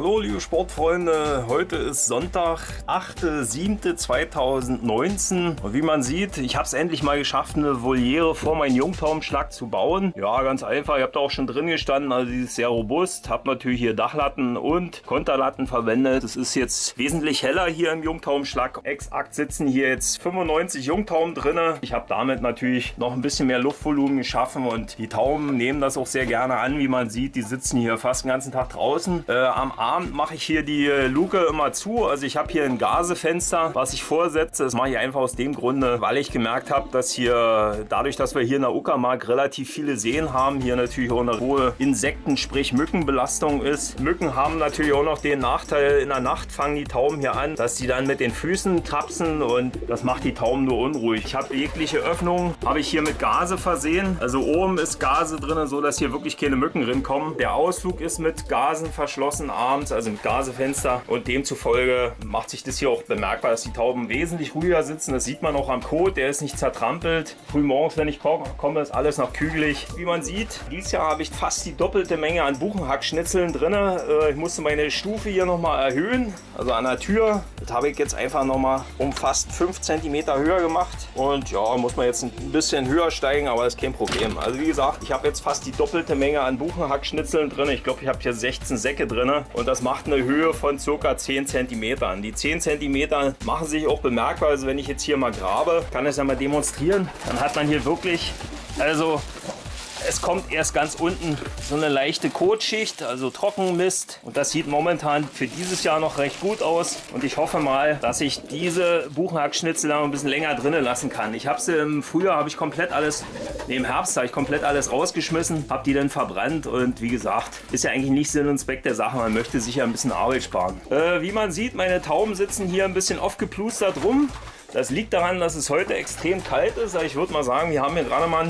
Hallo liebe Sportfreunde, heute ist Sonntag, 8.7.2019 und wie man sieht, ich habe es endlich mal geschafft, eine Voliere vor meinen Jungtaubenschlag zu bauen. Ja, ganz einfach, ihr habt auch schon drin gestanden, also die ist sehr robust, habe natürlich hier Dachlatten und Konterlatten verwendet. Es ist jetzt wesentlich heller hier im Jungtaubenschlag. Exakt sitzen hier jetzt 95 Jungtauben drin. Ich habe damit natürlich noch ein bisschen mehr Luftvolumen geschaffen und die Tauben nehmen das auch sehr gerne an, wie man sieht, die sitzen hier fast den ganzen Tag draußen. Am Abend mache ich hier die Luke immer zu. Also ich habe hier ein Gasefenster, was ich vorsetze. Das mache ich einfach aus dem Grunde, weil ich gemerkt habe, dass hier, dadurch, dass wir hier in der Uckermark relativ viele Seen haben, hier natürlich auch eine hohe Insekten-, sprich Mückenbelastung ist. Mücken haben natürlich auch noch den Nachteil, in der Nacht fangen die Tauben hier an, dass sie dann mit den Füßen trapsen und das macht die Tauben nur unruhig. Ich habe jegliche Öffnungen, habe ich hier mit Gase versehen. Also oben ist Gase drin, so dass hier wirklich keine Mücken rinkommen. Der Ausflug ist mit Gasen verschlossen abends, also mit Gasefenster, und demzufolge macht sich das hier auch bemerkbar, dass die Tauben wesentlich ruhiger sitzen. Das sieht man auch am Kot, der ist nicht zertrampelt. Frühmorgens, wenn ich komme, ist alles noch kügelig. Wie man sieht, dieses Jahr habe ich fast die doppelte Menge an Buchenhackschnitzeln drin. Ich musste meine Stufe hier nochmal erhöhen, also an der Tür. Das habe ich jetzt einfach nochmal um fast 5 cm höher gemacht und ja, muss man jetzt ein bisschen höher steigen, aber das ist kein Problem. Also wie gesagt, ich habe jetzt fast die doppelte Menge an Buchenhackschnitzeln drin. Ich glaube, ich habe hier 16 Säcke drin und das macht eine Höhe von ca. 10 cm. Die 10 cm machen sich auch bemerkbar. Also wenn ich jetzt hier mal grabe, kann ich es ja mal demonstrieren, dann hat man hier wirklich, also es kommt erst ganz unten so eine leichte Kotschicht, also Trockenmist. Und das sieht momentan für dieses Jahr noch recht gut aus. Und ich hoffe mal, dass ich diese Buchenhackschnitzel noch ein bisschen länger drinnen lassen kann. Ich habe sie im Frühjahr, habe ich komplett alles, im Herbst habe ich komplett alles rausgeschmissen, habe die dann verbrannt. Und wie gesagt, ist ja eigentlich nicht Sinn und Zweck der Sache. Man möchte sich ja ein bisschen Arbeit sparen. Wie man sieht, meine Tauben sitzen hier ein bisschen aufgeplustert rum. Das liegt daran, dass es heute extrem kalt ist. Ich würde mal sagen, wir haben hier gerade mal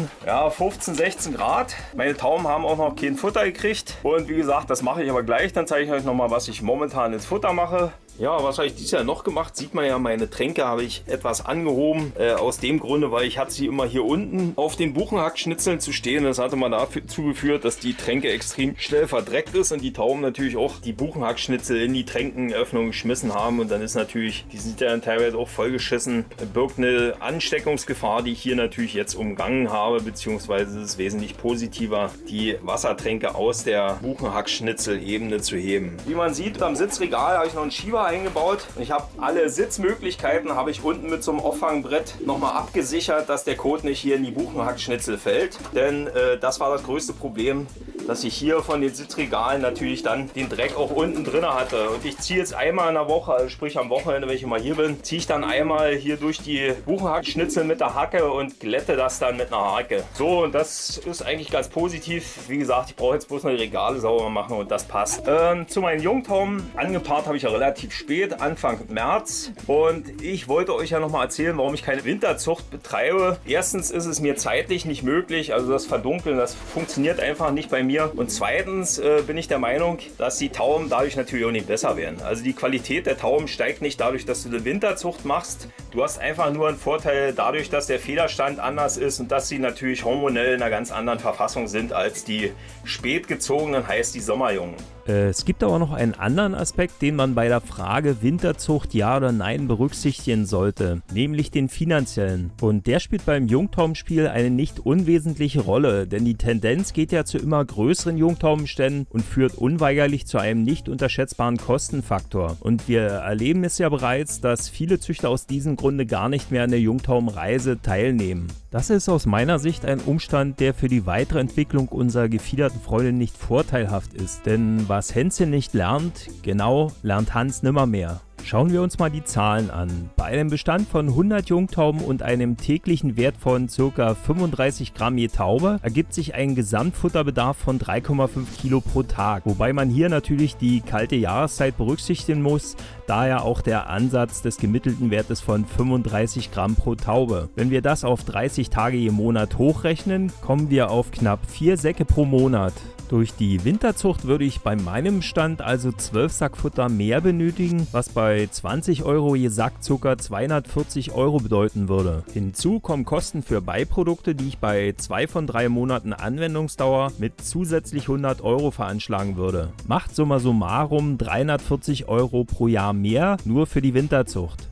15, 16 Grad. Meine Tauben haben auch noch kein Futter gekriegt. Und wie gesagt, das mache ich aber gleich. Dann zeige ich euch nochmal, was ich momentan ins Futter mache. Ja, was habe ich dieses Jahr noch gemacht? Sieht man ja, meine Tränke habe ich etwas angehoben. Aus dem Grunde, weil ich hatte sie immer hier unten auf den Buchenhackschnitzeln zu stehen. Das hatte mal dazu geführt, dass die Tränke extrem schnell verdreckt ist und die Tauben natürlich auch die Buchenhackschnitzel in die Tränkenöffnung geschmissen haben. Und dann ist natürlich, die sind ja dann teilweise auch vollgeschissen. Birgt eine Ansteckungsgefahr, die ich hier natürlich jetzt umgangen habe, beziehungsweise es ist wesentlich positiver, die Wassertränke aus der Buchenhackschnitzelebene zu heben. Wie man sieht, am Sitzregal habe ich noch einen Schieber eingebaut. Ich habe alle Sitzmöglichkeiten habe ich unten mit so einem Auffangbrett nochmal abgesichert, dass der Kot nicht hier in die Buchenhackschnitzel fällt. Denn das war das größte Problem, dass ich hier von den Sitzregalen natürlich dann den Dreck auch unten drin hatte. Und ich ziehe jetzt einmal in der Woche, also sprich am Wochenende, wenn ich mal hier bin, ziehe ich dann einmal hier durch die Buchenhackschnitzel mit der Hacke und glätte das dann mit einer Hacke. So, und das ist eigentlich ganz positiv. Wie gesagt, ich brauche jetzt bloß noch die Regale sauber machen und das passt. Zu meinen Jungtauben, angepaart habe ich ja relativ spät, Anfang März. Und ich wollte euch ja nochmal erzählen, warum ich keine Winterzucht betreibe. Erstens ist es mir zeitlich nicht möglich, also das Verdunkeln, das funktioniert einfach nicht bei mir. Und zweitens bin ich der Meinung, dass die Tauben dadurch natürlich auch nicht besser werden. Also die Qualität der Tauben steigt nicht dadurch, dass du eine Winterzucht machst. Du hast einfach nur einen Vorteil dadurch, dass der Federstand anders ist und dass sie natürlich hormonell in einer ganz anderen Verfassung sind als die spätgezogenen, heißt die Sommerjungen. Es gibt aber noch einen anderen Aspekt, den man bei der Frage Winterzucht ja oder nein berücksichtigen sollte, nämlich den finanziellen. Und der spielt beim Jungtaubenspiel eine nicht unwesentliche Rolle, denn die Tendenz geht ja zu immer größeren Jungtaubenständen und führt unweigerlich zu einem nicht unterschätzbaren Kostenfaktor. Und wir erleben es ja bereits, dass viele Züchter aus diesem Grunde gar nicht mehr an der Jungtaubenreise teilnehmen. Das ist aus meiner Sicht ein Umstand, der für die weitere Entwicklung unserer gefiederten Freunde nicht vorteilhaft ist, denn was Hänschen nicht lernt, genau lernt Hans nimmermehr. Schauen wir uns mal die Zahlen an. Bei einem Bestand von 100 Jungtauben und einem täglichen Wert von ca. 35 Gramm je Taube ergibt sich ein Gesamtfutterbedarf von 3,5 Kilo pro Tag. Wobei man hier natürlich die kalte Jahreszeit berücksichtigen muss, daher auch der Ansatz des gemittelten Wertes von 35 Gramm pro Taube. Wenn wir das auf 30 Tage je Monat hochrechnen, kommen wir auf knapp 4 Säcke pro Monat. Durch die Winterzucht würde ich bei meinem Stand also 12 Sack Futter mehr benötigen, was bei 20 Euro je Sack ca. 240 Euro bedeuten würde. Hinzu kommen Kosten für Beiprodukte, die ich bei 2 von 3 Monaten Anwendungsdauer mit zusätzlich 100 Euro veranschlagen würde. Macht summa summarum 340 Euro pro Jahr mehr nur für die Winterzucht.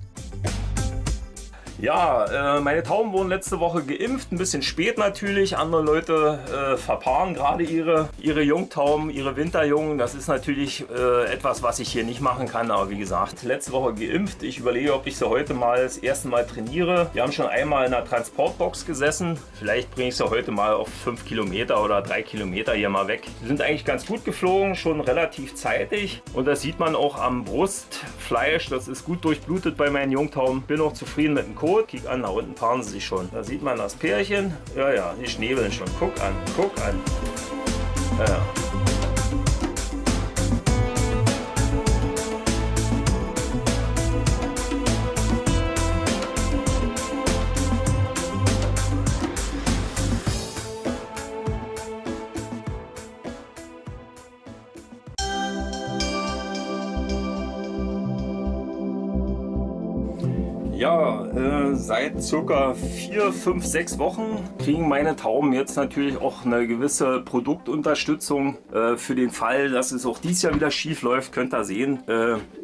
Ja, meine Tauben wurden letzte Woche geimpft, ein bisschen spät natürlich. Andere Leute verpaaren gerade ihre Jungtauben, ihre Winterjungen. Das ist natürlich etwas, was ich hier nicht machen kann. Aber wie gesagt, letzte Woche geimpft. Ich überlege, ob ich sie heute mal das erste Mal trainiere. Wir haben schon einmal in einer Transportbox gesessen. Vielleicht bringe ich sie heute mal auf 5 Kilometer oder 3 Kilometer hier mal weg. Sie sind eigentlich ganz gut geflogen, schon relativ zeitig. Und das sieht man auch am Brustfleisch. Das ist gut durchblutet bei meinen Jungtauben. Bin auch zufrieden mit dem Kot. Kick an, da unten paaren sie sich schon. Da sieht man das Pärchen. Ja, ja, die schnäbeln schon. Guck an, guck an. Ja, ja. Ja, seit circa 4, 5, 6 Wochen kriegen meine Tauben jetzt natürlich auch eine gewisse Produktunterstützung für den Fall, dass es auch dieses Jahr wieder schief läuft. Könnt ihr sehen,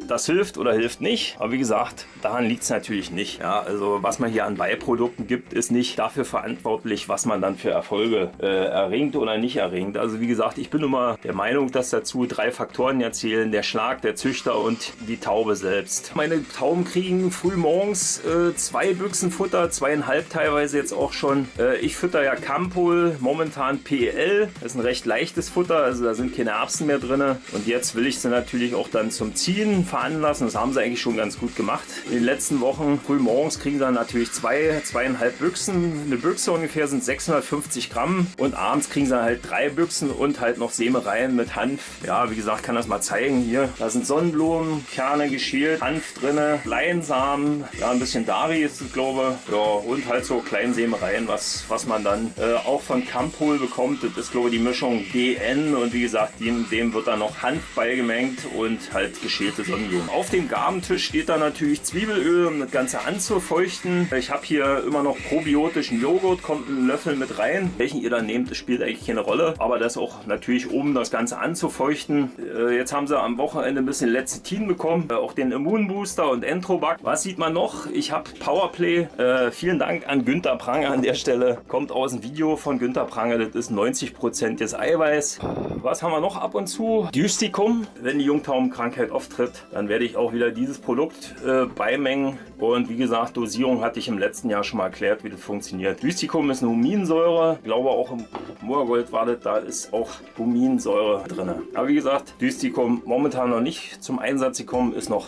das hilft oder hilft nicht. Aber wie gesagt, daran liegt es natürlich nicht. Ja, also was man hier an Beiprodukten gibt, ist nicht dafür verantwortlich, was man dann für Erfolge erringt oder nicht erringt. Also wie gesagt, ich bin immer der Meinung, dass dazu 3 Faktoren erzählen: der Schlag, der Züchter und die Taube selbst. Meine Tauben kriegen früh morgens 2 Büchsen Futter, 2,5 teilweise jetzt auch schon. Ich fütter ja Campol, momentan PL. Das ist ein recht leichtes Futter, also da sind keine Erbsen mehr drin. Und jetzt will ich sie natürlich auch dann zum Ziehen veranlassen. Das haben sie eigentlich schon ganz gut gemacht. In den letzten Wochen, früh morgens, kriegen sie natürlich 2,5 Büchsen. Eine Büchse ungefähr sind 650 Gramm. Und abends kriegen sie halt 3 Büchsen und halt noch Sämereien mit Hanf. Ja, wie gesagt, kann das mal zeigen hier. Da sind Sonnenblumen, Kerne geschält, Hanf drin, Leinsamen, ja, ein bisschen Dari ist es, glaube ich. Ja, und halt so Kleinsämereien, was man dann auch von Campol bekommt. Das ist, glaube ich, die Mischung DN. Und wie gesagt, dem wird dann noch Hanf beigemengt und halt geschälte Sonnenblumen. Auf dem Gabentisch steht da natürlich Zwiebelöl, um das Ganze anzufeuchten. Ich habe hier immer noch probiotischen Joghurt, kommt ein Löffel mit rein. Welchen ihr dann nehmt, das spielt eigentlich keine Rolle. Aber das auch natürlich, um das Ganze anzufeuchten. Jetzt haben sie am Wochenende ein bisschen Lecithin bekommen, auch den Immunbooster und Enterobac. Was sieht man noch? Ich habe Powerplay. Vielen Dank an Günter Pranger an der Stelle. Kommt aus dem Video von Günter Pranger. Das ist 90% des Eiweiß. Was haben wir noch ab und zu? Dysticum. Wenn die Jungtaubenkrankheit auftritt, dann werde ich auch wieder dieses Produkt beimengen. Und wie gesagt, Dosierung hatte ich im letzten Jahr schon mal erklärt, wie das funktioniert. Dysticum ist eine Huminsäure. Ich glaube auch im Moorgold war das, da ist auch Huminsäure drin. Aber wie gesagt, Dysticum momentan noch nicht zum Einsatz gekommen, ist noch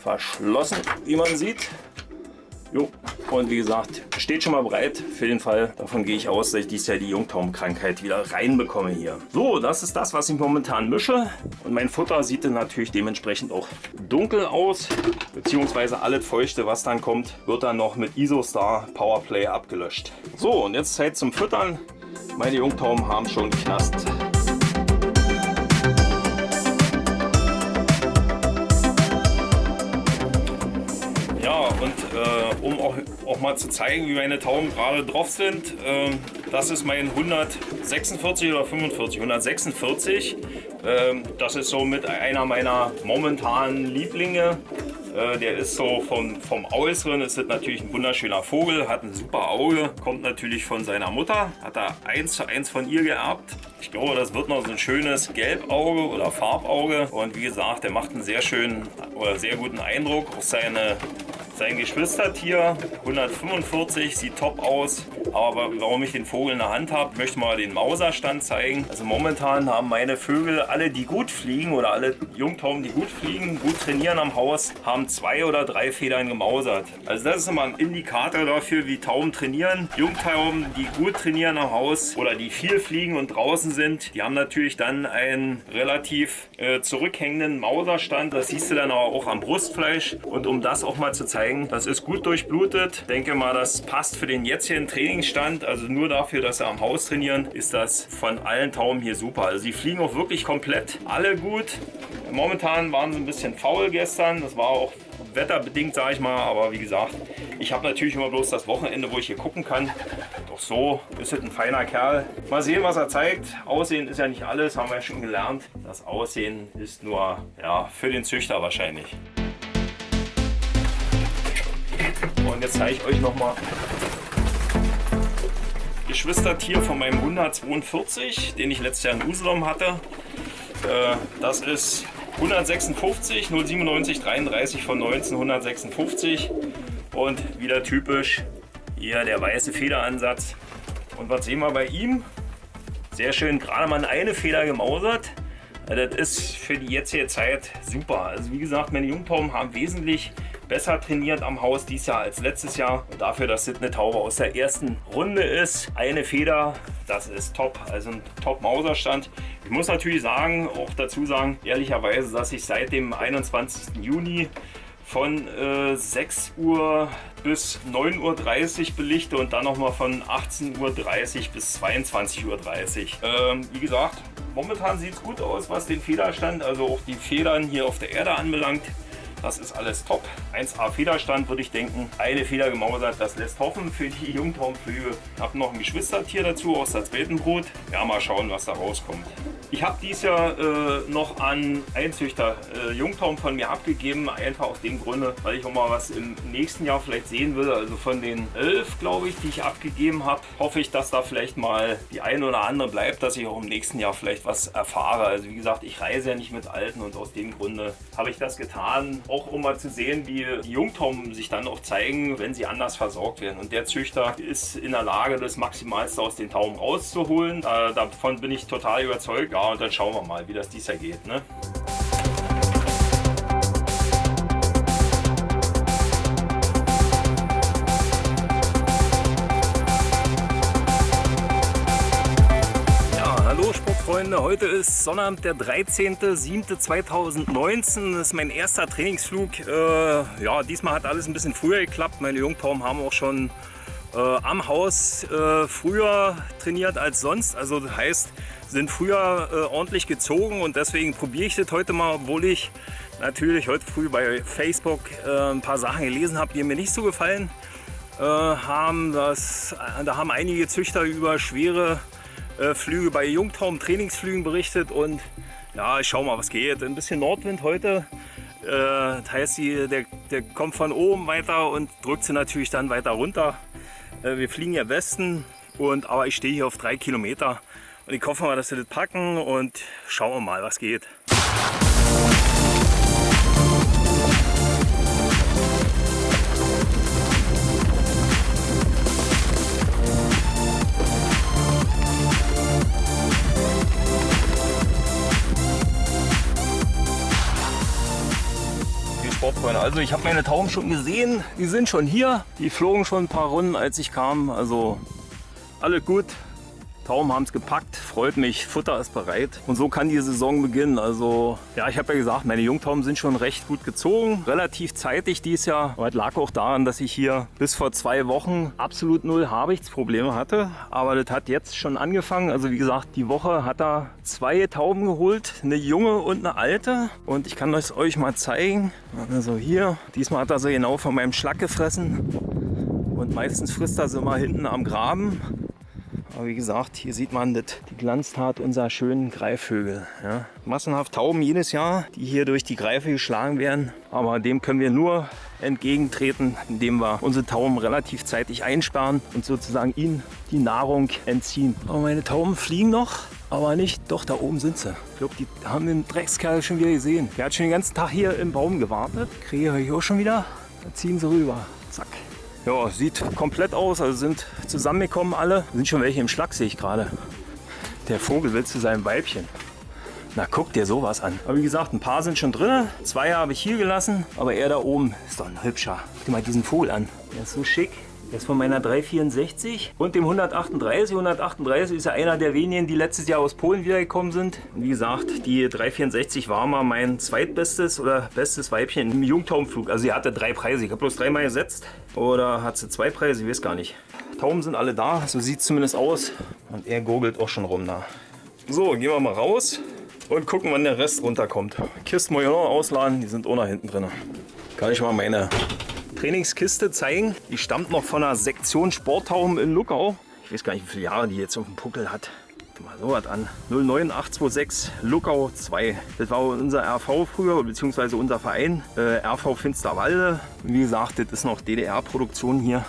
verschlossen, wie man sieht. Jo, und wie gesagt, steht schon mal bereit für den Fall. Davon gehe ich aus, dass ich dieses Jahr die Jungtaubenkrankheit wieder reinbekomme hier. So, das ist das, was ich momentan mische. Und mein Futter sieht dann natürlich dementsprechend auch dunkel aus. Beziehungsweise alles Feuchte, was dann kommt, wird dann noch mit Isostar Powerplay abgelöscht. So, und jetzt Zeit zum Füttern. Meine Jungtauben haben schon Knast. Und um auch mal zu zeigen, wie meine Tauben gerade drauf sind, das ist mein 146 oder 45, 146. Das ist so mit einer meiner momentanen Lieblinge. Der ist so vom Äußeren, ist das natürlich ein wunderschöner Vogel, hat ein super Auge, kommt natürlich von seiner Mutter, hat er 1:1 von ihr geerbt. Ich glaube, das wird noch so ein schönes Gelbauge oder Farbauge. Und wie gesagt, der macht einen sehr schönen oder sehr guten Eindruck. Auch sein Geschwistertier 145 sieht top aus. Aber warum ich den Vogel in der Hand habe, möchte mal den Mauserstand zeigen. Also momentan haben meine Vögel, alle die gut fliegen oder alle Jungtauben, die gut fliegen, gut trainieren am Haus, haben 2 oder 3 Federn gemausert. Also das ist immer ein Indikator dafür, wie Tauben trainieren. Jungtauben, die gut trainieren am Haus oder die viel fliegen und draußen sind, die haben natürlich dann einen relativ zurückhängenden Mauserstand. Das siehst du dann aber auch am Brustfleisch. Und um das auch mal zu zeigen, zeigen. Das ist gut durchblutet. Denke mal, das passt für den jetzigen Trainingsstand. Also nur dafür, dass sie am Haus trainieren, ist das von allen Tauben hier super. Also die fliegen auch wirklich komplett alle gut. Momentan waren sie ein bisschen faul gestern. Das war auch wetterbedingt, sage ich mal. Aber wie gesagt, ich habe natürlich immer bloß das Wochenende, wo ich hier gucken kann. Doch so ist es ein feiner Kerl. Mal sehen, was er zeigt. Aussehen ist ja nicht alles, haben wir ja schon gelernt. Das Aussehen ist nur für den Züchter wahrscheinlich. Und jetzt zeige ich euch nochmal Geschwistertier von meinem 142, den ich letztes Jahr in Usedom hatte. Das ist 156 097 33 von 1956 und wieder typisch hier der weiße Federansatz. Und was sehen wir bei ihm? Sehr schön, gerade mal eine Feder gemausert. Das ist für die jetzige Zeit super. Also wie gesagt, meine Jungtauben haben wesentlich besser trainiert am Haus dieses Jahr als letztes Jahr. Und dafür, dass es eine Taube aus der ersten Runde ist, eine Feder, das ist top. Also ein Top-Mauserstand. Ich muss natürlich auch dazu sagen, ehrlicherweise, dass ich seit dem 21. Juni von 6 Uhr bis 9.30 Uhr belichte und dann nochmal von 18.30 Uhr bis 22.30 Uhr. Wie gesagt, momentan sieht es gut aus, was den Federstand, also auch die Federn hier auf der Erde anbelangt. Das ist alles top. 1A Federstand würde ich denken. Eine Feder gemausert, das lässt hoffen für die Jungtaubenflüge. Ich habe noch ein Geschwistertier dazu aus der zweiten Brut. Ja, mal schauen, was da rauskommt. Ich habe dieses Jahr noch an Einzüchter Jungtauben von mir abgegeben. Einfach aus dem Grunde, weil ich auch mal was im nächsten Jahr vielleicht sehen will. Also von den 11, glaube ich, die ich abgegeben habe, hoffe ich, dass da vielleicht mal die eine oder andere bleibt, dass ich auch im nächsten Jahr vielleicht was erfahre. Also wie gesagt, ich reise ja nicht mit Alten und aus dem Grunde habe ich das getan. Auch um mal zu sehen, wie die Jungtauben sich dann auch zeigen, wenn sie anders versorgt werden. Und der Züchter ist in der Lage, das Maximalste aus den Tauben rauszuholen. Davon bin ich total überzeugt. Ja, und dann schauen wir mal, wie das dieses Jahr geht, ne? Freunde, heute ist Sonnabend, der 13.07.2019. Das ist mein erster Trainingsflug. Diesmal hat alles ein bisschen früher geklappt. Meine Jungtauben haben auch schon am Haus früher trainiert als sonst. Also das heißt, sind früher ordentlich gezogen und deswegen probiere ich das heute mal, obwohl ich natürlich heute früh bei Facebook ein paar Sachen gelesen habe, die mir nicht so gefallen haben. Da haben einige Züchter über schwere Flüge bei Jungtauben, Trainingsflügen berichtet und ja, ich schau mal, was geht. Ein bisschen Nordwind heute. Das heißt, der kommt von oben weiter und drückt sie natürlich dann weiter runter. Wir fliegen ja Westen, aber ich stehe hier auf 3 Kilometer und ich hoffe mal, dass wir das packen und schauen wir mal, was geht. Also ich habe meine Tauben schon gesehen, die sind schon hier, die flogen schon ein paar Runden, als ich kam, also alles gut. Tauben haben es gepackt, freut mich, Futter ist bereit und so kann die Saison beginnen. Also ja, ich habe ja gesagt, meine Jungtauben sind schon recht gut gezogen, relativ zeitig dieses Jahr. Aber es lag auch daran, dass ich hier bis vor 2 Wochen absolut null Habichtsprobleme hatte. Aber das hat jetzt schon angefangen. Also wie gesagt, die Woche hat er 2 Tauben geholt, eine junge und eine alte. Und ich kann das euch mal zeigen. Also hier, diesmal hat er sie genau von meinem Schlag gefressen. Und meistens frisst er sie mal hinten am Graben. Aber wie gesagt, hier sieht man die Glanztat unserer schönen Greifvögel. Ja. Massenhaft Tauben jedes Jahr, die hier durch die Greife geschlagen werden. Aber dem können wir nur entgegentreten, indem wir unsere Tauben relativ zeitig einsperren und sozusagen ihnen die Nahrung entziehen. Aber meine Tauben fliegen noch, aber nicht. Doch, da oben sind sie. Ich glaube, die haben den Dreckskerl schon wieder gesehen. Der hat schon den ganzen Tag hier im Baum gewartet. Kriege ich auch schon wieder. Dann ziehen sie rüber. Zack. Ja, sieht komplett aus, also sind zusammengekommen alle. Sind schon welche im Schlag, sehe ich gerade. Der Vogel will zu seinem Weibchen. Na, guck dir sowas an. Aber wie gesagt, ein paar sind schon drin. 2 habe ich hier gelassen, aber er da oben ist doch ein hübscher. Guck dir mal diesen Vogel an. Der ist so schick. Der ist von meiner 364 und dem 138. 138 ist ja einer der wenigen, die letztes Jahr aus Polen wiedergekommen sind. Wie gesagt, die 364 war mal mein zweitbestes oder bestes Weibchen im Jungtaubenflug. Also sie hatte 3 Preise. Ich habe bloß 3 Mal gesetzt. Oder hat sie 2 Preise? Ich weiß gar nicht. Tauben sind alle da, so sieht es zumindest aus. Und er gurgelt auch schon rum da. So, gehen wir mal raus und gucken, wann der Rest runterkommt. Kisten muss ich noch ausladen, die sind auch nach hinten drin. Kann ich mal meine Trainingskiste zeigen. Die stammt noch von einer Sektion Sporttauben in Luckau. Ich weiß gar nicht, wie viele Jahre die jetzt auf dem Puckel hat. Mal so was an. 09826 Luckau 2. Das war unser RV früher, beziehungsweise unser Verein. RV Finsterwalde. Wie gesagt, das ist noch DDR-Produktion hier.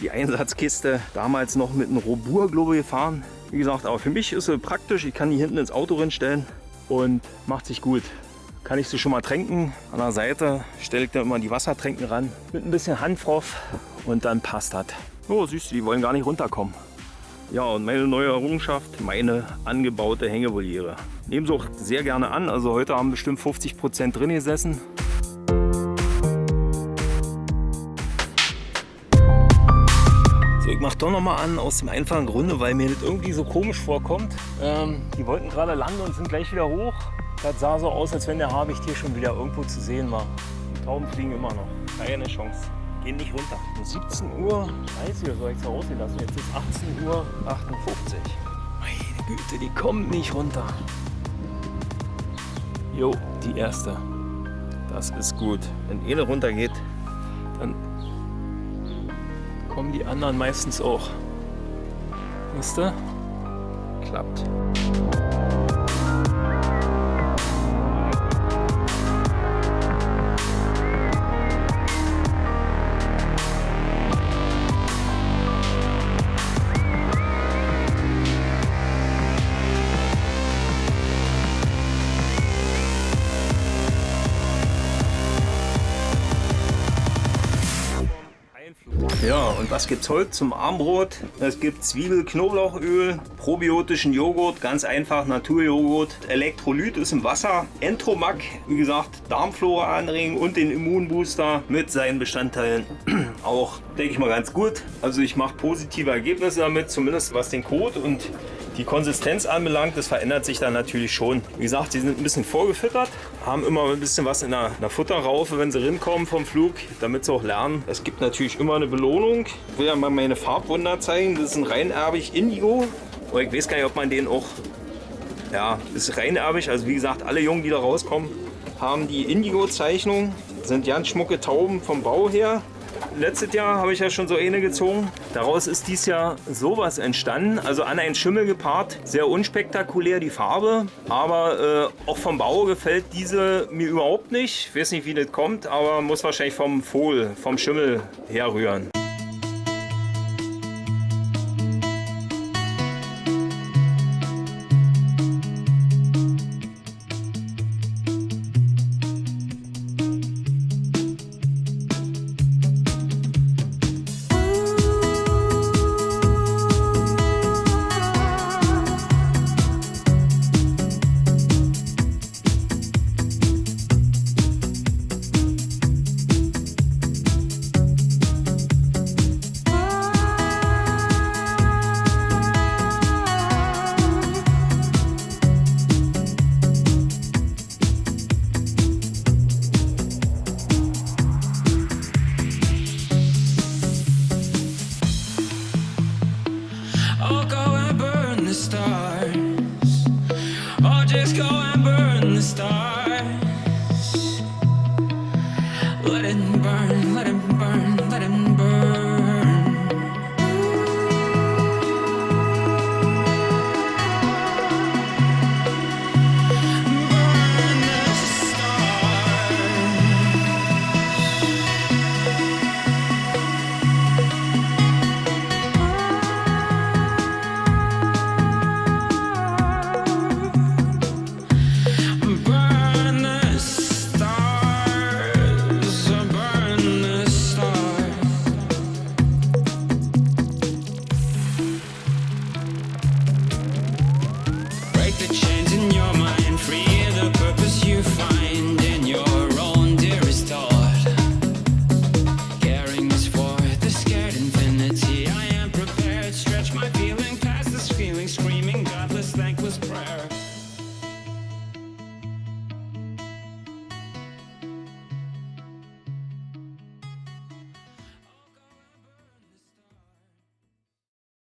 Die Einsatzkiste damals noch mit einem Robur, glaube ich, gefahren. Wie gesagt, aber für mich ist sie praktisch. Ich kann die hinten ins Auto reinstellen und macht sich gut. Kann ich sie schon mal tränken. An der Seite stelle ich dann immer die Wassertränken ran mit ein bisschen Hanf drauf und dann passt das. Oh, siehst du, die wollen gar nicht runterkommen. Ja, und meine neue Errungenschaft, meine angebaute Hängevoliere. Nehmen sie auch sehr gerne an. Also heute haben bestimmt 50% drin gesessen. So, ich mache doch noch mal an, aus dem einfachen Grunde, weil mir das irgendwie so komisch vorkommt. Die wollten gerade landen und sind gleich wieder hoch. Das sah so aus, als wenn der Habicht hier schon wieder irgendwo zu sehen war. Die Tauben fliegen immer noch. Keine Chance. Gehen nicht runter. Um 17 Uhr, scheiße, soll ich es aussehen lassen. Jetzt ist 18:58 Uhr. Meine Güte, die kommen nicht runter. Jo, die erste. Das ist gut. Wenn eine runter geht, dann kommen die anderen meistens auch. Siehst du? Klappt. Ja, und was gibt's heute zum Abendbrot? Es gibt Zwiebel-Knoblauchöl, probiotischen Joghurt, ganz einfach Naturjoghurt, Elektrolyt ist im Wasser, Entromac, wie gesagt, Darmflora anregen und den Immunbooster mit seinen Bestandteilen auch, denke ich mal, ganz gut. Also ich mache positive Ergebnisse damit, zumindest was den Kot und die Konsistenz anbelangt. Das verändert sich dann natürlich schon. Wie gesagt, sie sind ein bisschen vorgefüttert, haben immer ein bisschen was in der Futterraufe, wenn sie rinkommen vom Flug, damit sie auch lernen. Es gibt natürlich immer eine Belohnung. Ich will ja mal meine Farbwunder zeigen. Das ist ein reinerbig Indigo. Aber ich weiß gar nicht, ob man den auch... Ja, ist reinerbig. Also wie gesagt, alle Jungen, die da rauskommen, haben die Indigo-Zeichnung. Sind ganz schmucke Tauben vom Bau her. Letztes Jahr habe ich ja schon so eine gezogen. Daraus ist dieses Jahr sowas entstanden. Also an einen Schimmel gepaart. Sehr unspektakulär die Farbe. Aber auch vom Bau gefällt diese mir überhaupt nicht. Ich weiß nicht, wie das kommt, aber muss wahrscheinlich vom Fohl, vom Schimmel herrühren.